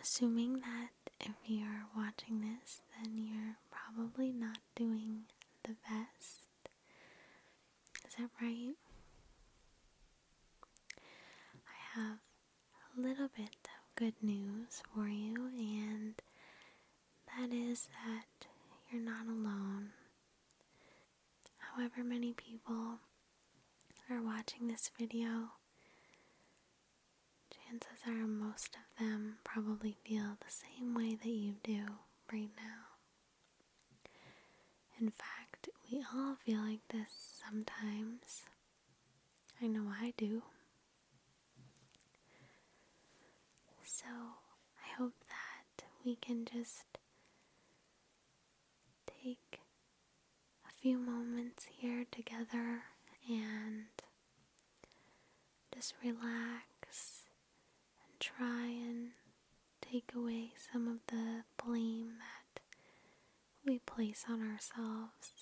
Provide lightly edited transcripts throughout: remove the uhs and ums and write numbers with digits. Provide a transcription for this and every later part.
assuming that if you're watching this, then you're probably not doing the best. Is that right? I have a little bit of good news for you, and that is that you're not alone. However many people are watching this video, chances are most of them probably feel the same way that you do right now. In fact, we all feel like this sometimes. I know I do. So, I hope that we can just take a few moments here together and just relax and try and take away some of the blame that we place on ourselves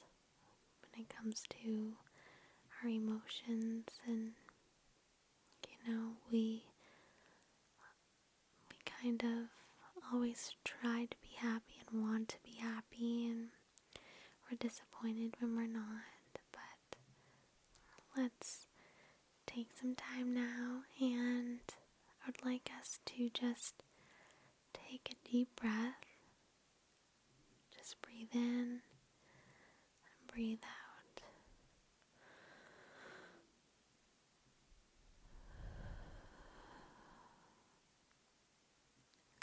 when it comes to our emotions. And we kind of always try to be happy and want to be happy, and we're disappointed when we're not. But let's take some time now, and I would like us to just take a deep breath. Just breathe in and breathe out.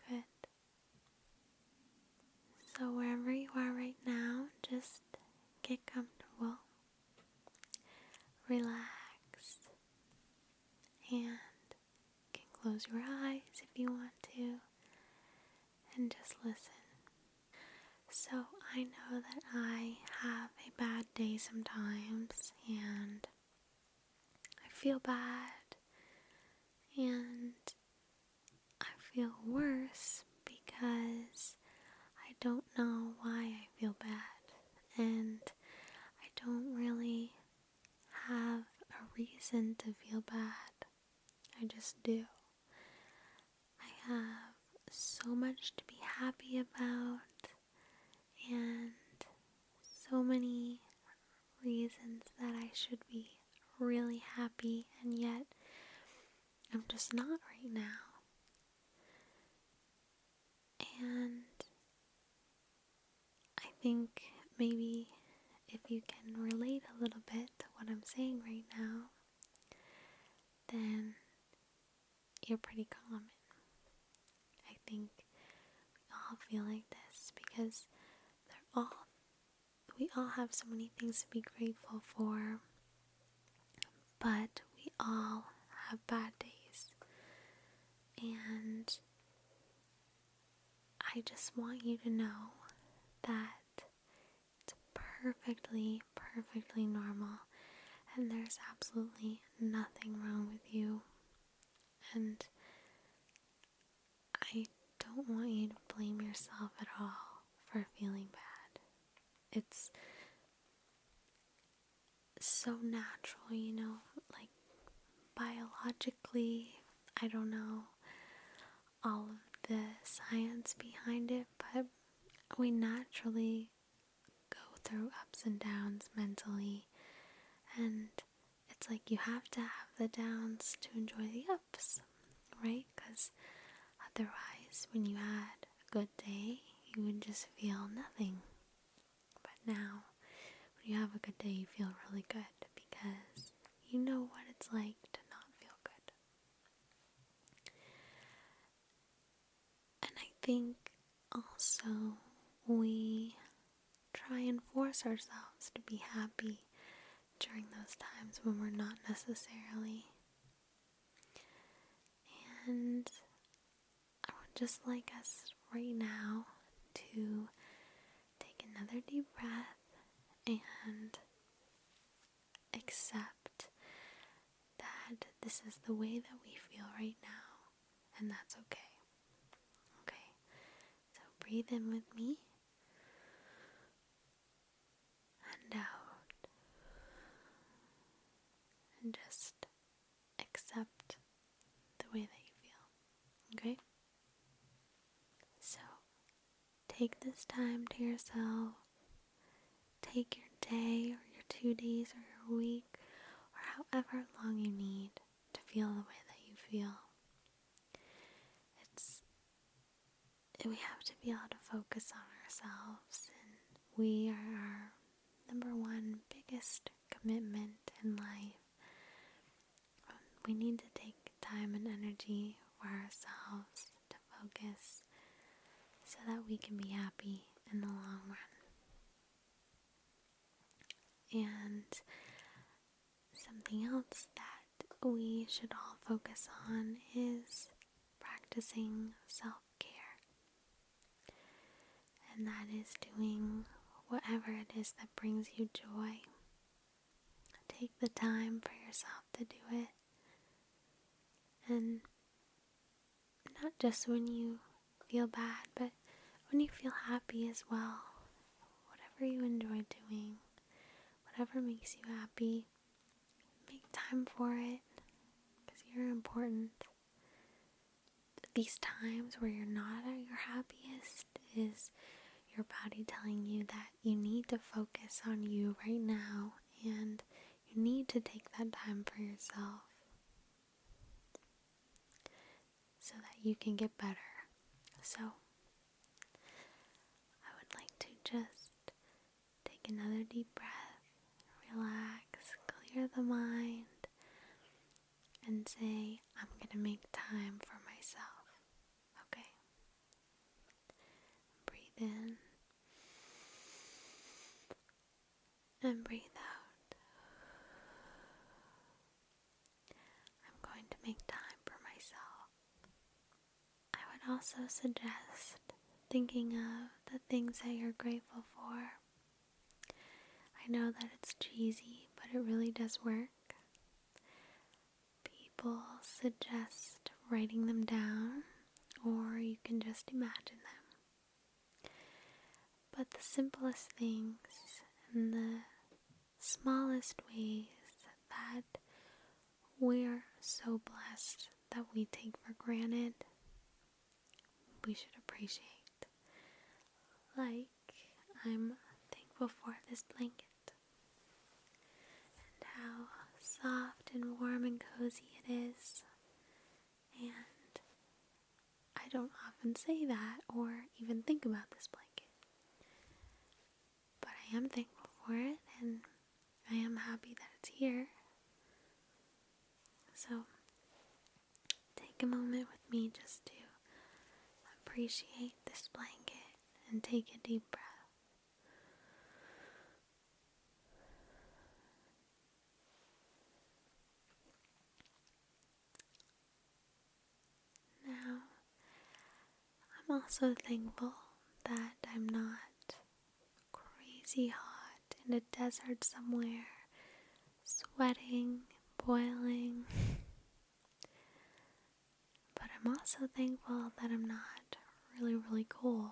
Good. So wherever you are right now, just get comfortable, relax, and you can close your eyes if you want to, and just listen. So I know that I have a bad day sometimes, and I feel bad, and I feel worse because I don't know why I feel bad, and I don't really have a reason to feel bad. I just do. I have so much to be happy about, and so many reasons that I should be really happy, and yet I'm just not right now. And I think maybe if you can relate a little bit to what I'm saying right now, then you're pretty common. I think we all feel like this because we all have so many things to be grateful for, but we all have bad days. And I just want you to know that it's perfectly normal, and there's absolutely nothing wrong with you. And I don't want you to blame yourself at all for feeling bad. It's so natural, like biologically. I don't know all of the science behind it, but we naturally go through ups and downs mentally, and it's like you have to have the downs to enjoy the ups, right? Because otherwise, when you had a good day, you would just feel nothing. But now, when you have a good day, you feel really good because you know what it's like to not feel good. And I think also we try and force ourselves to be happy during those times when we're not necessarily. And I would just like us right now to take another deep breath and accept that this is the way that we feel right now, and that's okay. Okay, so breathe in with me and out, and just accept the way that you feel. Okay? this time to yourself. Take your day or your 2 days or your week or however long you need to feel the way that you feel. We have to be able to focus on ourselves, and we are our number one biggest commitment in life. We need to take time and energy for ourselves to focus so that we can be happy in the long run. And something else that we should all focus on is practicing self-care. And that is doing whatever it is that brings you joy. Take the time for yourself to do it. And not just when you feel bad, but when you feel happy as well. Whatever you enjoy doing, whatever makes you happy, make time for it, because you're important. These times where you're not at your happiest is your body telling you that you need to focus on you right now, and you need to take that time for yourself so that you can get better. So I would like to just take another deep breath, relax, clear the mind, and say, I'm going to make time for myself. Okay? Breathe in and breathe out. I'm going to make time for myself. I would also suggest thinking of the things that you're grateful for. I know that it's cheesy, but it really does work. People suggest writing them down, or you can just imagine them. But the simplest things and the smallest ways that we're so blessed that we take for granted, we should appreciate. Like, I'm thankful for this blanket and how soft and warm and cozy it is. And I don't often say that or even think about this blanket, but I am thankful for it, and I am happy that it's here. So take a moment with me just to appreciate this blanket and take a deep breath. Now, I'm also thankful that I'm not crazy hot in a desert somewhere, sweating, boiling. But I'm also thankful that I'm not really, really cold,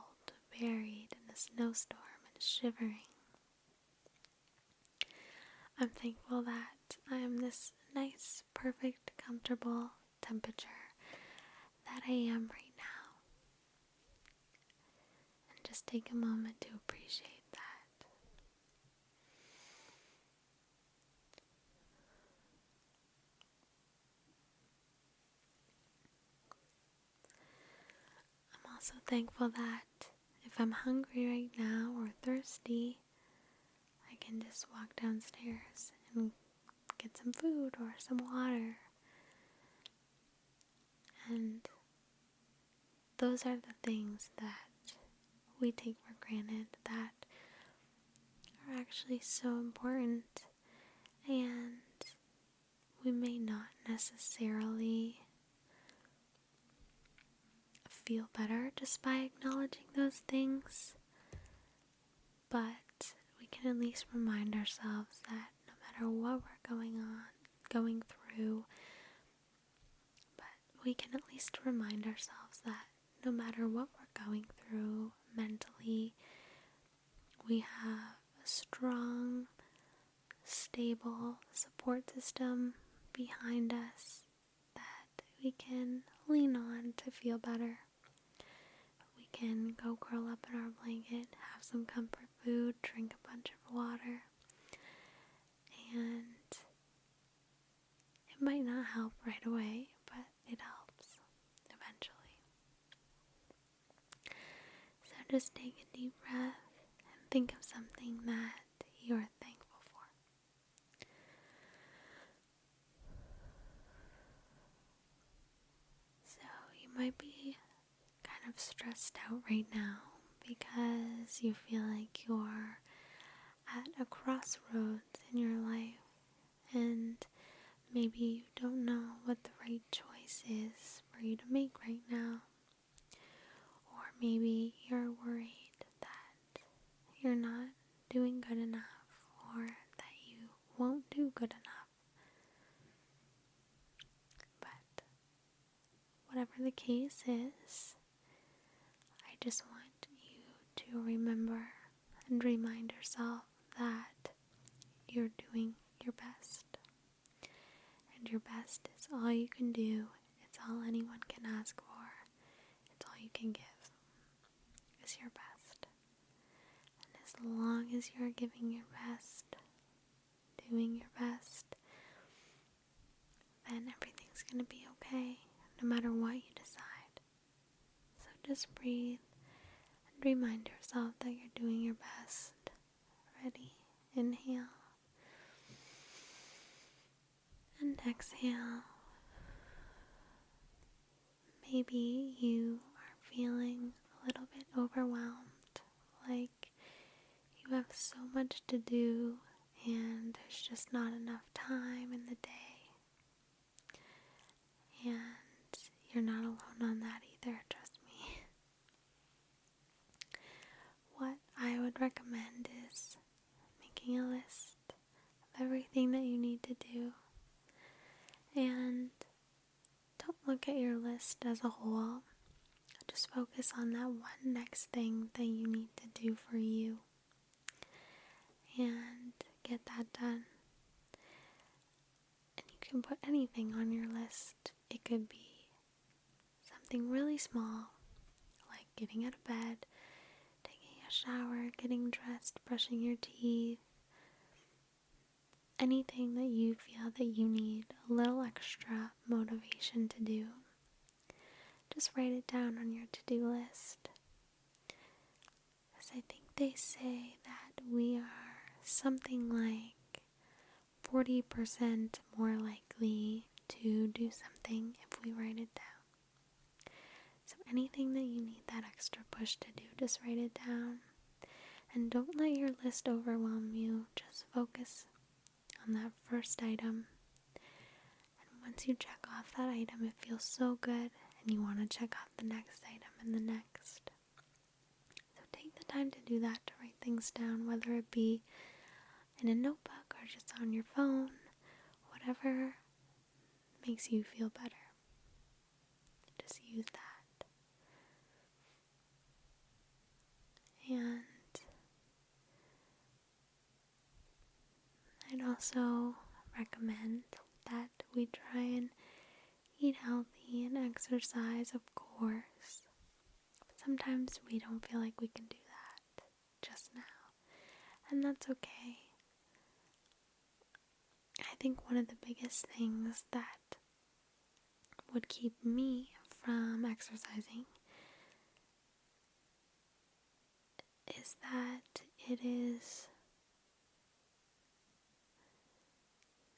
buried in a snowstorm and shivering. I'm thankful that I am this nice, perfect, comfortable temperature that I am right now. And just take a moment to appreciate that. I'm also thankful that if I'm hungry right now or thirsty, I can just walk downstairs and get some food or some water. And those are the things that we take for granted that are actually so important, and we may not necessarily feel better just by acknowledging those things, but we can at least remind ourselves that no matter what we're going through, but we can at least remind ourselves that no matter what we're going through mentally, we have a strong, stable support system behind us that we can lean on to feel better. We can go curl up in our blanket, have some comfort food, drink a bunch of water, and it might not help right away, but it helps eventually. So just take a deep breath and think of something that you're thankful for. So you might be kind of stressed out right now because you feel like you're at a crossroads in your life and maybe you don't know what the right choice is for you to make right now. Or maybe you're worried that you're not doing good enough or that you won't do good enough. But whatever the case is, I just want you to remember and remind yourself that you're doing your best. And your best is all you can do. It's all anyone can ask for. It's all you can give. Is your best. And as long as you're giving your best, doing your best, then everything's going to be okay, no matter what you decide. So just breathe and remind yourself that you're doing your best. Ready? Inhale. And exhale. Maybe you are feeling a little bit overwhelmed, like you have so much to do and there's just not enough time in the day. And you're not alone on that either, trust me. What I would recommend is making a list of everything that you need to do. And don't look at your list as a whole. Just focus on that one next thing that you need to do for you. And get that done. And you can put anything on your list. It could be something really small, like getting out of bed, taking a shower, getting dressed, brushing your teeth. Anything that you feel that you need a little extra motivation to do. Just write it down on your to-do list. Because I think they say that we are something like 40% more likely to do something if we write it down. So anything that you need that extra push to do, just write it down. And don't let your list overwhelm you. Just focus on that first item. And once you check off that item, it feels so good, and you want to check off the next item and the next. So take the time to do that, to write things down, whether it be in a notebook or just on your phone, whatever makes you feel better. Just use that. And I'd also recommend that we try and eat healthy and exercise, of course. But sometimes we don't feel like we can do that just now. And that's okay. I think one of the biggest things that would keep me from exercising is that it is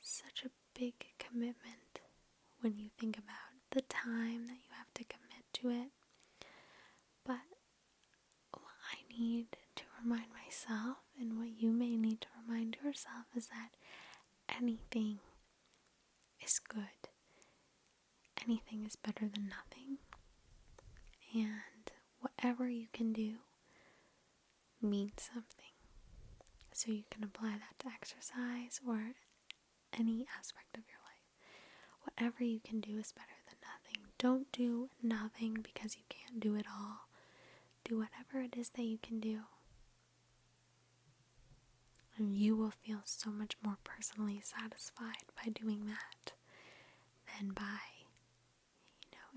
such a big commitment when you think about the time that you have to commit to it. But what I need to remind myself, and what you may need to remind yourself, is that anything is good. Anything is better than nothing. And whatever you can do means something. So you can apply that to exercise or any aspect of your life. Whatever you can do is better than nothing. Don't do nothing because you can't do it all. Do whatever it is that you can do. And you will feel so much more personally satisfied by doing that than by,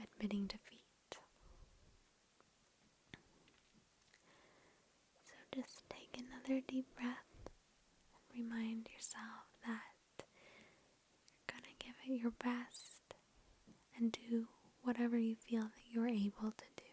admitting defeat. another deep breath and remind yourself that you're gonna give it your best and do whatever you feel that you're able to do.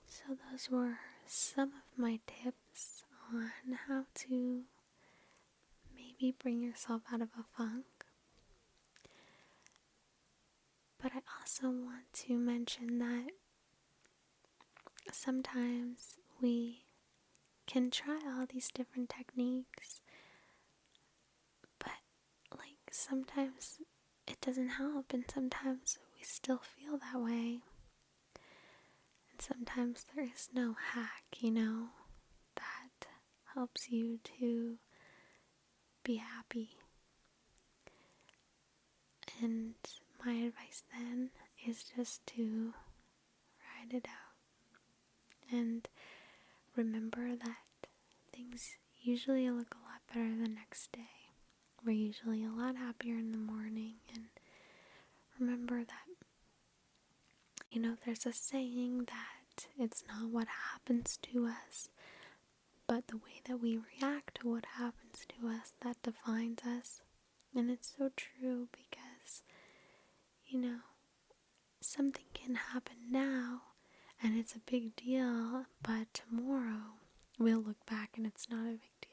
So those were some of my tips on how to maybe bring yourself out of a funk. But I also want to mention that sometimes we can try all these different techniques, but sometimes it doesn't help, and sometimes we still feel that way. And sometimes there is no hack, that helps you to be happy. And my advice then is just to ride it out. And remember that things usually look a lot better the next day. We're usually a lot happier in the morning. And remember that, there's a saying that it's not what happens to us, but the way that we react to what happens to us that defines us. And it's so true because, something can happen now and it's a big deal, but tomorrow we'll look back and it's not a big deal.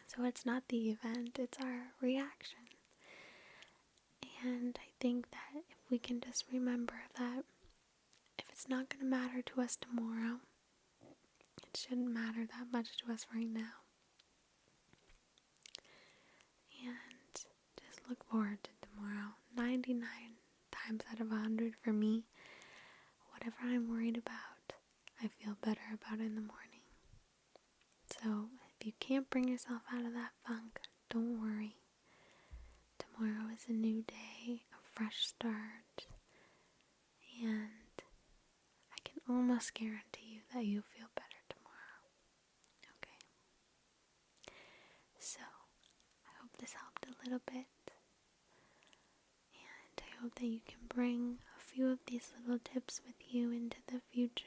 So it's not the event, it's our reaction. And I think that if we can just remember that if it's not going to matter to us tomorrow, it shouldn't matter that much to us right now. And just look forward to tomorrow. 99 times out of 100 for me, whatever I'm worried about, I feel better about in the morning. So if you can't bring yourself out of that funk, don't worry. Tomorrow is a new day, a fresh start, and I can almost guarantee you that you'll feel better tomorrow. Okay? So, I hope this helped a little bit, and I hope that you can bring a few of these little tips with you into the future.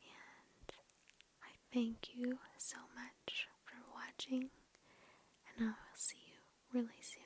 And I thank you so much for watching, and I will see you really soon.